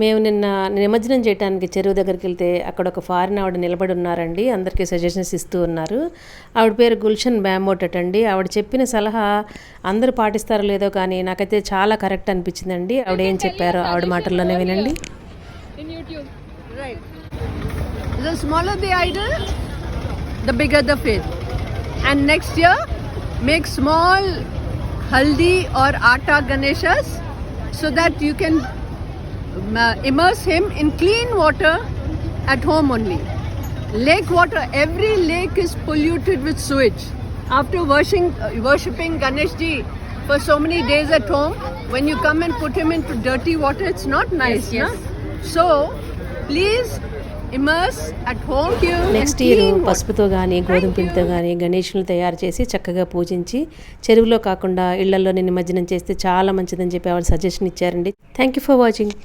మేము నిన్న నిమజ్జనం చేయడానికి చెరువు దగ్గరికి వెళ్తే అక్కడ ఒక ఫారిన్ ఆవిడ నిలబడి ఉన్నారండి. అందరికీ సజెషన్స్ ఇస్తూ ఉన్నారు. ఆవిడ పేరు గుల్షన్ బ్యామోటట్ అండి. ఆవిడ చెప్పిన సలహా అందరూ పాటిస్తారో లేదో కానీ నాకైతే చాలా కరెక్ట్ అనిపించిందండి. ఆవిడ ఏం చెప్పారో ఆవిడ మాటల్లోనే వినండి. The smaller the idol, the bigger the faith. And next year, make small haldi or atta Ganeshas so that you can immerse him in clean water at home only. Lake water, every lake is polluted with sewage. After worshipping Ganeshji for so many days at home, when you come and put him into dirty water, it's not nice. Yes. So, please immerse at home. Next year పసుపుతో కానీ గోధుమ పిండితో కానీ గణేషులు తయారు చేసి చక్కగా పూజించి చెరువులో కాకుండా ఇళ్లలోనే నిమజ్జనం చేస్తే చాలా మంచిదని చెప్పి ఆవిడ సజెషన్ ఇచ్చారండి. Thank you for watching.